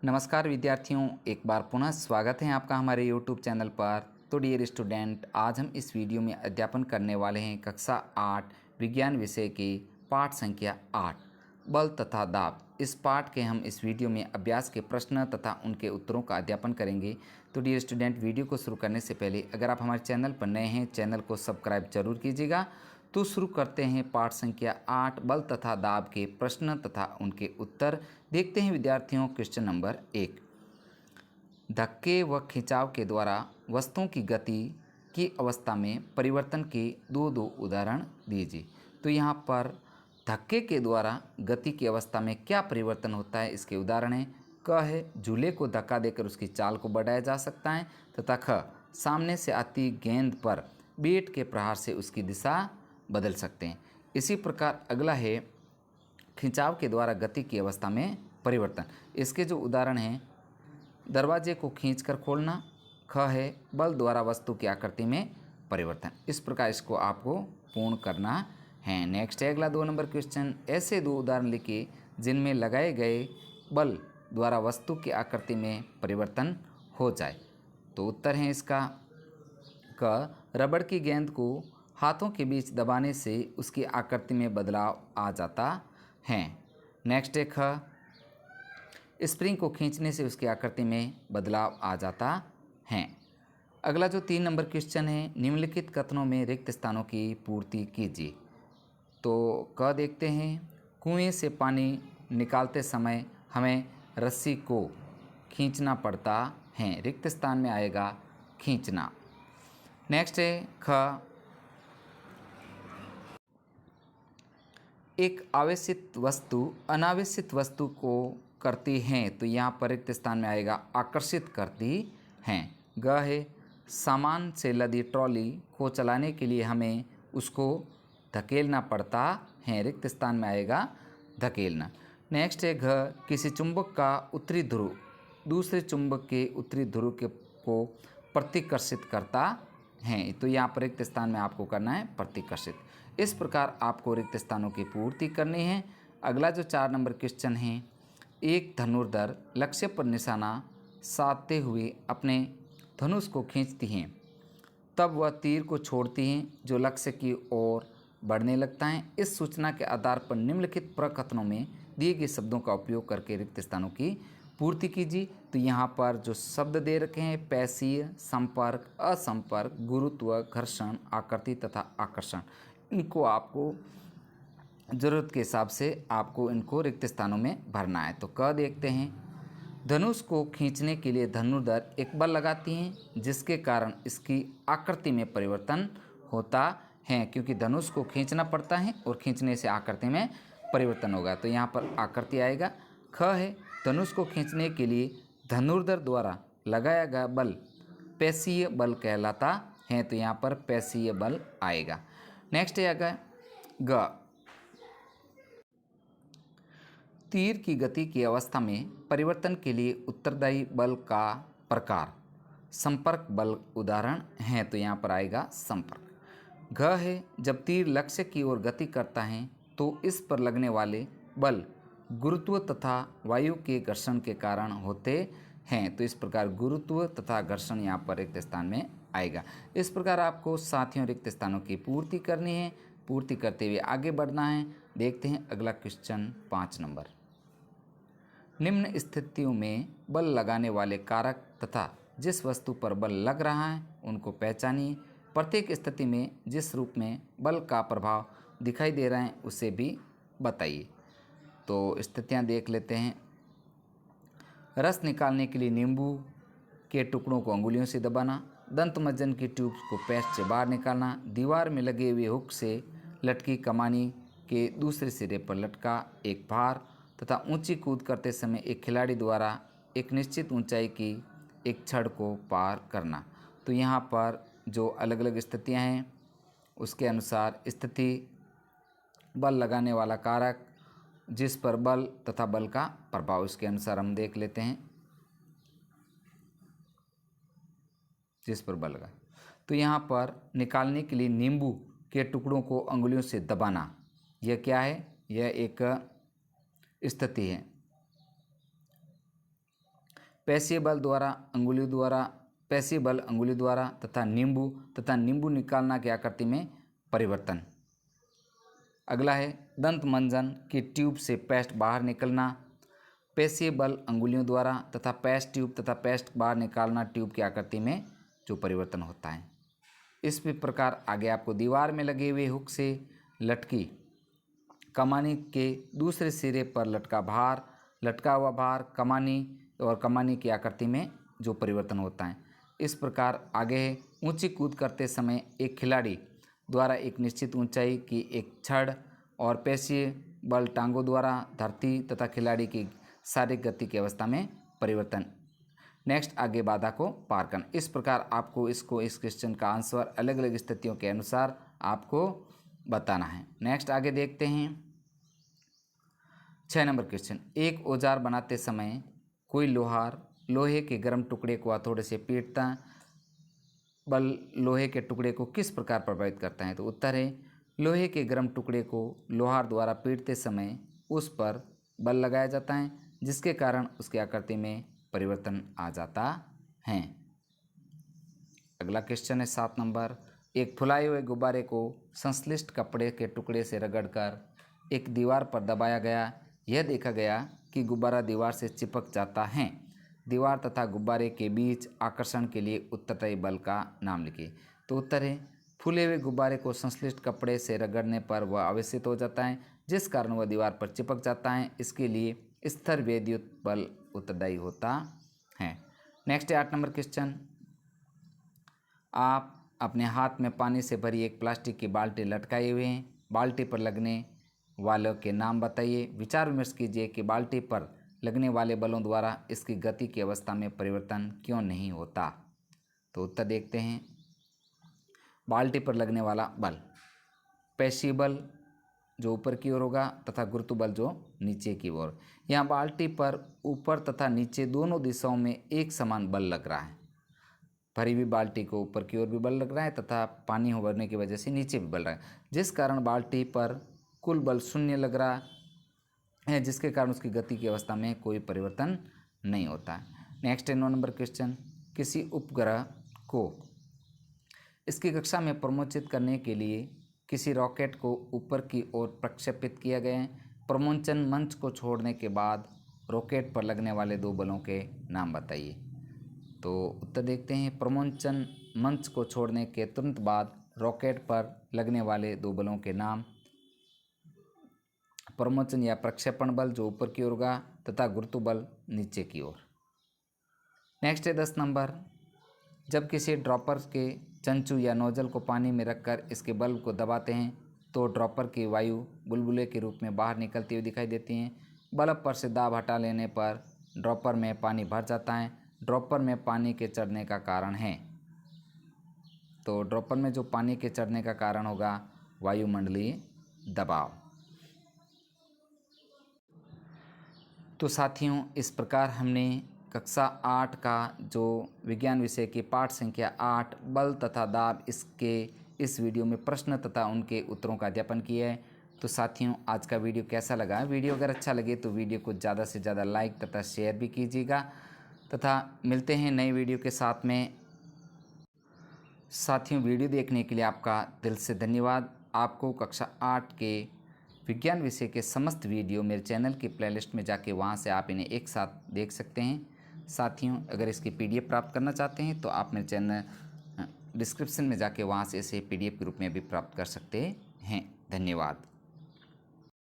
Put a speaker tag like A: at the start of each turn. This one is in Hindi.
A: नमस्कार विद्यार्थियों, एक बार पुनः स्वागत है आपका हमारे YouTube चैनल पर। तो डियर स्टूडेंट, आज हम इस वीडियो में अध्यापन करने वाले हैं कक्षा 8 विज्ञान विषय के पाठ संख्या 8 बल तथा दाब। इस पाठ के हम इस वीडियो में अभ्यास के प्रश्न तथा उनके उत्तरों का अध्यापन करेंगे। तो डियर स्टूडेंट, वीडियो को शुरू करने से पहले अगर आप हमारे चैनल पर नए हैं, चैनल को सब्सक्राइब जरूर कीजिएगा। तो शुरू करते हैं पाठ संख्या 8 बल तथा दाब के प्रश्न तथा उनके उत्तर। देखते हैं विद्यार्थियों, क्वेश्चन नंबर 1। धक्के व खिंचाव के द्वारा वस्तुओं की गति की अवस्था में परिवर्तन के दो उदाहरण दीजिए। तो यहाँ पर धक्के के द्वारा गति की अवस्था में क्या परिवर्तन होता है, इसके उदाहरण हैं। क है, झूले को धक्का देकर उसकी चाल को बढ़ाया जा सकता है। तथा ख, सामने से आती गेंद पर बैट के प्रहार से उसकी दिशा बदल सकते हैं। इसी प्रकार अगला है, खिंचाव के द्वारा गति की अवस्था में परिवर्तन। इसके जो उदाहरण हैं, दरवाजे को खींचकर खोलना। ख है, बल द्वारा वस्तु की आकृति में परिवर्तन। इस प्रकार इसको आपको पूर्ण करना है। नेक्स्ट है अगला 2 नंबर क्वेश्चन। ऐसे 2 उदाहरण लिखिए जिनमें लगाए गए बल द्वारा वस्तु की आकृति में परिवर्तन हो जाए। तो उत्तर है इसका क, रबड़ की गेंद को हाथों के बीच दबाने से उसकी आकृति में बदलाव आ जाता है। नेक्स्ट है ख, स्प्रिंग को खींचने से उसकी आकृति में बदलाव आ जाता है। अगला जो 3 नंबर क्वेश्चन है, निम्नलिखित कथनों में रिक्त स्थानों की पूर्ति कीजिए। तो क देखते हैं, कुएं से पानी निकालते समय हमें रस्सी को खींचना पड़ता है। रिक्त स्थान में आएगा खींचना। नेक्स्ट है ख, एक आवेशित वस्तु अनावेशित वस्तु को करती हैं। तो यहाँ पर रिक्त स्थान में आएगा आकर्षित करती हैं। ग है, सामान से लदी ट्रॉली को चलाने के लिए हमें उसको धकेलना पड़ता है। रिक्त स्थान में आएगा धकेलना। नेक्स्ट है घ, किसी चुंबक का उत्तरी ध्रुव दूसरे चुंबक के उत्तरी ध्रुव को प्रतिकर्षित करता है। तो यहाँ पर रिक्त स्थान में आपको करना है प्रतिकर्षित। इस प्रकार आपको रिक्त स्थानों की पूर्ति करनी है। अगला जो 4 नंबर क्वेश्चन है, एक धनुर्धर लक्ष्य पर निशाना साधते हुए अपने धनुष को खींचती हैं, तब वह तीर को छोड़ती हैं जो लक्ष्य की ओर बढ़ने लगता है। इस सूचना के आधार पर निम्नलिखित प्रकथनों में दिए गए शब्दों का उपयोग करके रिक्त स्थानों की पूर्ति कीजिए। तो यहाँ पर जो शब्द दे रखे हैं, पैसीय, संपर्क, असंपर्क, गुरुत्व, घर्षण, आकृति तथा आकर्षण, इनको आपको ज़रूरत के हिसाब से आपको इनको रिक्त स्थानों में भरना है। तो क देखते हैं, धनुष को खींचने के लिए धनुर्धर एक बल लगाती हैं जिसके कारण इसकी आकृति में परिवर्तन होता है, क्योंकि धनुष को खींचना पड़ता है और खींचने से आकृति में परिवर्तन होगा। तो यहाँ पर आकृति आएगा। ख है, धनुष को खींचने के लिए धनुर्धर द्वारा लगाया गया बल पैसीय बल कहलाता है। तो यहाँ पर पैसीय बल आएगा। नेक्स्ट है अगर ग, तीर की गति की अवस्था में परिवर्तन के लिए उत्तरदायी बल का प्रकार संपर्क बल उदाहरण है। तो यहाँ पर आएगा संपर्क। घ है, जब तीर लक्ष्य की ओर गति करता है तो इस पर लगने वाले बल गुरुत्व तथा वायु के घर्षण के कारण होते हैं। तो इस प्रकार गुरुत्व तथा घर्षण यहाँ पर रिक्त स्थान में आएगा। इस प्रकार आपको साथियों रिक्त स्थानों की पूर्ति करनी है। पूर्ति करते हुए आगे बढ़ना है। देखते हैं अगला क्वेश्चन 5 नंबर। निम्न स्थितियों में बल लगाने वाले कारक तथा जिस वस्तु पर बल लग रहा है उनको पहचानिए। प्रत्येक स्थिति में जिस रूप में बल का प्रभाव दिखाई दे रहा है उसे भी बताइए। तो स्थितियां देख लेते हैं। रस निकालने के लिए नींबू के टुकड़ों को अंगुलियों से दबाना, दंतमंजन की ट्यूब को पेस्ट से बाहर निकालना, दीवार में लगे हुए हुक से लटकी कमानी के दूसरे सिरे पर लटका एक भार तथा ऊंची कूद करते समय एक खिलाड़ी द्वारा एक निश्चित ऊंचाई की एक छड़ को पार करना। तो यहाँ पर जो अलग अलग स्थितियाँ हैं उसके अनुसार स्थिति, बल लगाने वाला कारक, जिस पर बल तथा बल का प्रभाव, इसके अनुसार हम देख लेते हैं। जिस पर बल लगा, तो यहाँ पर निकालने के लिए नींबू के टुकड़ों को अंगुलियों से दबाना, यह क्या है? यह एक स्थिति है। पेशीय बल अंगुली द्वारा तथा नींबू निकालना की आकृति में परिवर्तन। अगला है दंत मंजन की ट्यूब से पेस्ट बाहर निकलना। पेशीय बल अंगुलियों द्वारा तथा पेस्ट ट्यूब तथा पेस्ट बाहर निकालना ट्यूब की आकृति में जो परिवर्तन होता है। इस प्रकार आगे आपको दीवार में लगे हुए हुक से लटकी कमानी के दूसरे सिरे पर लटका हुआ भार कमानी की आकृति में जो परिवर्तन होता है। इस प्रकार आगे है ऊंची कूद करते समय एक खिलाड़ी द्वारा एक निश्चित ऊंचाई की एक छड़ और पेशीय बल टांगों द्वारा धरती तथा खिलाड़ी की शारीरिक गति की अवस्था में परिवर्तन। नेक्स्ट आगे बाधा को पार करना। इस प्रकार आपको इस क्वेश्चन का आंसर अलग अलग स्थितियों के अनुसार आपको बताना है। नेक्स्ट आगे देखते हैं 6 नंबर क्वेश्चन। एक औजार बनाते समय कोई लोहे के गर्म टुकड़े को हथौड़े से पीटता बल लोहे के टुकड़े को किस प्रकार प्रभावित करता है? तो उत्तर है लोहे के गर्म टुकड़े को लोहार द्वारा पीटते समय उस पर बल लगाया जाता है जिसके कारण उसकी आकृति में परिवर्तन आ जाता है। अगला क्वेश्चन है 7 नंबर। एक फुलाए हुए गुब्बारे को संश्लिष्ट कपड़े के टुकड़े से रगड़कर एक दीवार पर दबाया गया। यह देखा गया कि गुब्बारा दीवार से चिपक जाता है। दीवार तथा गुब्बारे के बीच आकर्षण के लिए उत्तरदायी बल का नाम लिखिए। तो उत्तर है फूले हुए गुब्बारे को संश्लिष्ट कपड़े से रगड़ने पर वह आवेशित हो जाता है जिस कारण वह दीवार पर चिपक जाता है। इसके लिए स्थिर विद्युत बल उत्तरदायी होता है। नेक्स्ट है 8 नंबर क्वेश्चन। आप अपने हाथ में पानी से भरी एक प्लास्टिक की बाल्टी लटकाए हुए हैं। बाल्टी पर लगने वालों के नाम बताइए। विचार विमर्श कीजिए कि बाल्टी पर लगने वाले बलों द्वारा इसकी गति की अवस्था में परिवर्तन क्यों नहीं होता। तो उत्तर देखते हैं। बाल्टी पर लगने वाला बल पेशीय बल जो ऊपर की ओर होगा तथा गुरुत्व बल जो नीचे की ओर। यहाँ बाल्टी पर ऊपर तथा नीचे दोनों दिशाओं में एक समान बल लग रहा है। भरी हुई बाल्टी को ऊपर की ओर भी बल लग रहा है तथा पानी उभरने की वजह से नीचे भी बल रहा है जिस कारण बाल्टी पर कुल बल शून्य लग रहा है जिसके कारण उसकी गति की अवस्था में कोई परिवर्तन नहीं होता है। नेक्स्ट है 9 नंबर क्वेश्चन। किसी उपग्रह को इसकी कक्षा में प्रमोचित करने के लिए किसी रॉकेट को ऊपर की ओर प्रक्षेपित किया गया है। प्रमोचन मंच को छोड़ने के बाद रॉकेट पर लगने वाले 2 बलों के नाम बताइए। तो उत्तर देखते हैं। प्रमोचन मंच को छोड़ने के तुरंत बाद रॉकेट पर लगने वाले 2 बलों के नाम प्रमोचन या प्रक्षेपण बल जो ऊपर की ओर होगा तथा गुरुत्व बल नीचे की ओर। नेक्स्ट है 10 नंबर। जब किसी ड्रॉपर के चंचू या नोजल को पानी में रखकर इसके बल्ब को दबाते हैं तो ड्रॉपर की वायु बुलबुले के रूप में बाहर निकलती हुई दिखाई देती है। बल्ब पर से दाब हटा लेने पर ड्रॉपर में पानी भर जाता है। ड्रॉपर में पानी के चढ़ने का कारण है। तो ड्रॉपर में जो पानी के चढ़ने का कारण होगा वायुमंडलीय दबाव। तो साथियों इस प्रकार हमने कक्षा 8 का जो विज्ञान विषय के पाठ संख्या 8 बल तथा दाब इसके इस वीडियो में प्रश्न तथा उनके उत्तरों का अध्ययन किया है। तो साथियों आज का वीडियो कैसा लगा? वीडियो अगर अच्छा लगे तो वीडियो को ज़्यादा से ज़्यादा लाइक तथा शेयर भी कीजिएगा तथा मिलते हैं नई वीडियो के साथ में। साथियों वीडियो देखने के लिए आपका दिल से धन्यवाद। आपको कक्षा 8 के विज्ञान विषय के समस्त वीडियो मेरे चैनल की प्लेलिस्ट में जाके वहां से आप इन्हें एक साथ देख सकते हैं। साथियों अगर इसकी PDF प्राप्त करना चाहते हैं तो आप मेरे चैनल डिस्क्रिप्शन में जाके वहां से इसे PDF के रूप में भी प्राप्त कर सकते हैं। धन्यवाद।